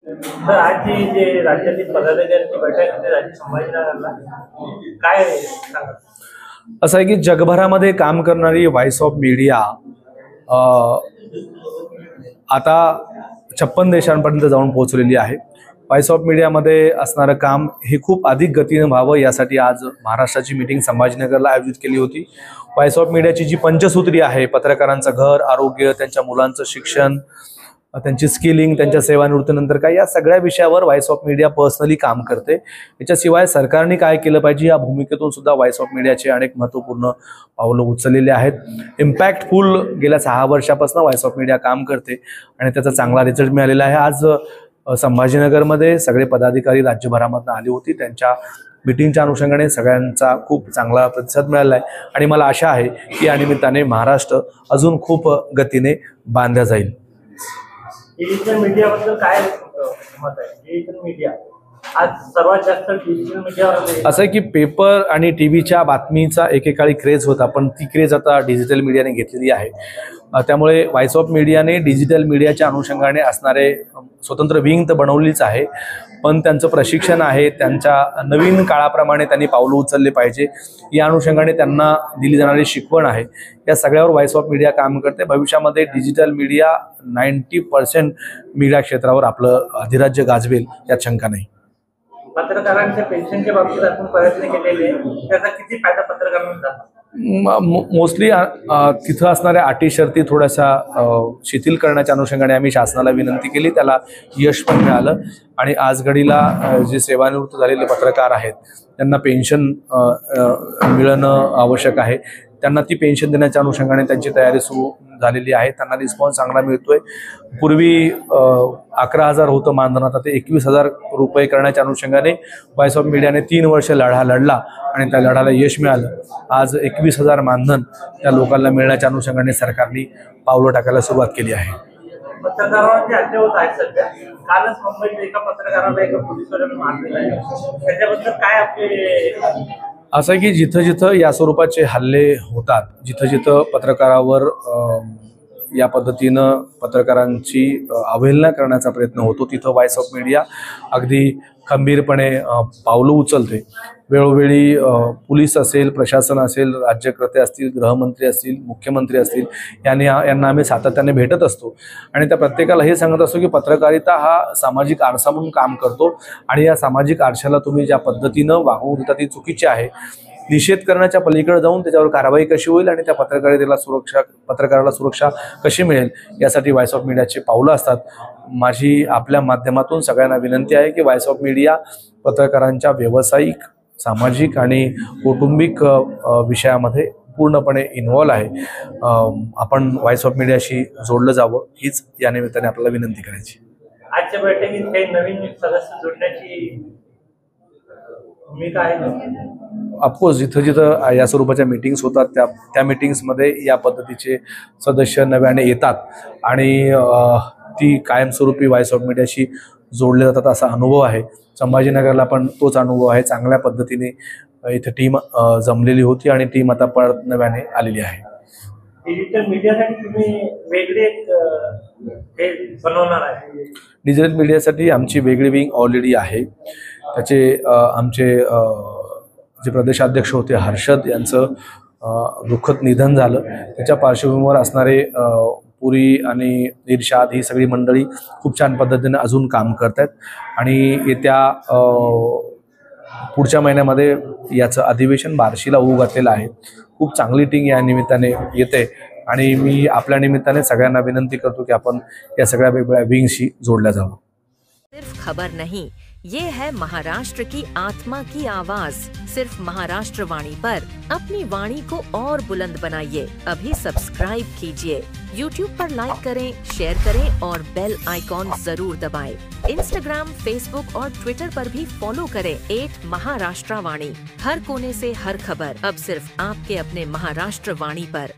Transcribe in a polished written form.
तर आजची जे राज्यातील पदाधिकाऱ्यांची बैठक होती झाली संभाजीनगरला, काय सांगा? असं आहे की जगभरामध्ये काम करणारी व्हॉइस ऑफ मीडिया आता 56 देशांपर्यंत जाऊन पोहोचलेली आहे। व्हॉइस ऑफ मीडियामध्ये असणारं काम हे खूप अधिक गतीने व्हावं यासाठी आज महाराष्ट्राची मीटिंग संभाजीनगरला आयोजित केली होती। व्हॉइस ऑफ मीडियाची जी पंचसूत्री आहे, पत्रकारांचं घर, आरोग्य, त्यांच्या मुलांचं शिक्षण, त्यांची स्किलिंग, त्यांच्या सेवानिवृत्तीनंतर काय, या सगळ्या विषयावर व्हॉइस ऑफ मीडिया पर्सनली काम करते। याच्याशिवाय सरकारने काय केलं पाहिजे या भूमिकेतून सुद्धा व्हॉइस ऑफ मीडियाचे अनेक महत्त्वपूर्ण पावलं उचललेले आहेत। इम्पॅक्टफुल गेल्या 6 वर्षापासून व्हॉइस ऑफ मीडिया काम करते आणि त्याचा चांगला रिझल्ट मिळालेला आहे। आज संभाजीनगरमध्ये सगळे पदाधिकारी राज्यभरामधून आले होते। त्यांच्या मीटिंगच्या अनुषंगाने सगळ्यांचा खूप चांगला प्रतिसाद मिळाला आहे आणि मला आशा आहे की या निमित्ताने महाराष्ट्र अजून खूप गतीने बांधला जाईल। डिजिटल मीडियाबद्दल काय मत आहे? डिजिटल मीडिया आज सर्वात जास्त डिजिटल मीडियावर असं आहे की पेपर आणि टीव्हीच्या बातमीचा एकेकाळी क्रेज होता, पण ती क्रेज आता डिजिटल मीडियाने घेतलेली आहे। त्यामुळे व्हॉइस ऑफ मीडियाने डिजिटल मीडियाच्या अनुषंगाने असणारे स्वतंत्र विंग तर बनवलीच आहे, पण त्यांचं प्रशिक्षण आहे, त्यांच्या नवीन काळाप्रमाणे त्यांनी पावलं उचलले पाहिजे या अनुषंगाने त्यांना दिली जाणारी शिकवण आहे। या सगळ्यावर व्हॉइस ऑफ मीडिया काम करते। भविष्यामध्ये डिजिटल मीडिया 90% मीडिया क्षेत्रावर आपलं अधिराज्य गाजवेल यात शंका नाही। पत्रकारांच्या पेन्शनच्या बाबतीत आपण प्रयत्न केलेले, त्याचा किती फायदा पत्रकारांना झाला? मोस्टली तिथं असणाऱ्या अटी शर्ती थोड्याशा शिथिल करण्याच्या अनुषंगाने आम्ही शासनाला विनंती केली, त्याला यश पण मिळालं आणि आज घडीला जे सेवानिवृत्त झालेले पत्रकार आहेत त्यांना पेन्शन मिळणं आवश्यक आहे। त्यांना ती पेन्शन देण्याच्या अनुषंगाने त्यांची तयारी सुरू झालेली आहे। त्यांना रिस्पॉन्स चांगला मिळतोय। पूर्वी 11,000 होतं मानधन, आता ते 21,000 रुपये करण्याच्या अनुषंगाने व्हॉइस ऑफ मीडियाने 3 वर्ष लढा लढला आणि त्या लढ्याला यश मिळालं। आज 21,000 मानधन त्या लोकांना मिळण्याच्या अनुषंगाने सरकारने पावलं टाकायला सुरुवात केली आहे। पत्रकारांची हत्या होत आहे सध्या। कालच मुंबईत एका पत्रकाराला एका पोलिसाने मारलेलं आहे, त्याच्याबद्दल काय आपले? असं आहे की जिथं जिथं या स्वरूपाचे हल्ले होतात, जिथं जिथं पत्रकारावर या पद्धतीनं पत्रकारांची अवहेलना करण्याचा प्रयत्न होतो, तिथं व्हॉइस ऑफ मीडिया अगदी खंबीरपणे पावलं उचलते। वेळोवेळी पोलीस असेल, प्रशासन असेल, राज्यकर्ते असतील, गृहमंत्री असतील, मुख्यमंत्री असतील, यांना आम्ही सातत्याने भेटत असतो आणि त्या प्रत्येकाला हे सांगत असतो की पत्रकारिता हा सामाजिक आरसा म्हणून काम करतो आणि या सामाजिक आरशाला तुम्ही ज्या पद्धतीनं वागवून देता ती चुकीची आहे। निषेध करण्याच्या पलीकडे जाऊन त्याच्यावर कारवाई कशी होईल आणि त्या पत्रकाराला सुरक्षा कशी मिळेल यासाठी व्हॉइस ऑफ मीडियाचे पावलं असतात। माझी आपल्या माध्यमातून सगळ्यांना विनंती आहे की व्हॉइस ऑफ मीडिया पत्रकारांच्या व्यावसायिक, सामाजिक आणि कौटुंबिक विषयामध्ये पूर्णपणे इन्व्हॉल्व आहे। आपण व्हॉइस ऑफ मीडियाशी जोडलं जावं हीच या निमित्ताने आपल्याला विनंती करायची। आजच्या बैठकीत काही नवीन सदस्य जोडण्याची भूमिका आहे? ऑफकोर्स जिथं जिथं या स्वरूपाच्या मीटिंग्स होतात त्या मीटिंग्समध्ये या पद्धतीचे सदस्य नव्याने येतात आणि ती कायमस्वरूपी व्हॉइस ऑफ मीडियाशी जोडले जातात असा अनुभव आहे। संभाजीनगरला पण तोच अनुभव आहे। चांगल्या पद्धतीने इथे टीम जमलेली होती आणि टीम आता परत नव्याने आलेली आहे। डिजिटल मीडियासाठी तुम्ही वेगळे हे बनवणार आहे? डिजिटल मीडियासाठी आमची वेगळी विंग ऑलरेडी आहे। त्याचे आमचे जे प्रदेशाध्यक्ष होते हर्षद यांचं दुःखद निधन झालं, त्याच्या पार्श्वभूमीवर असणारे पुरी आणि इर्शाद ही सगळी मंडळी खूप छान पद्धतीने अजून काम करत आहेत आणि येत्या पुढच्या महिन्यामध्ये याचं अधिवेशन बार्शीला होऊ घातलेलं आहे। खूप चांगली टीम या निमित्ताने येते आणि मी आपल्या निमित्ताने सगळ्यांना विनंती करतो की आपण या सगळ्या वेगवेगळ्या विंगशी जोडल्या जावं। सिर्फ खबर नहीं, ये है महाराष्ट्र की आत्मा की आवाज। सिर्फ महाराष्ट्र वाणी पर अपनी वाणी को और बुलंद बनाइए। अभी सब्सक्राइब कीजिए। YouTube पर लाइक करें, शेयर करें और बेल आइकॉन जरूर दबाएं। Instagram, Facebook और Twitter पर भी फॉलो करें @महाराष्ट्र वाणी। हर कोने से हर खबर अब सिर्फ आपके अपने महाराष्ट्र वाणी पर।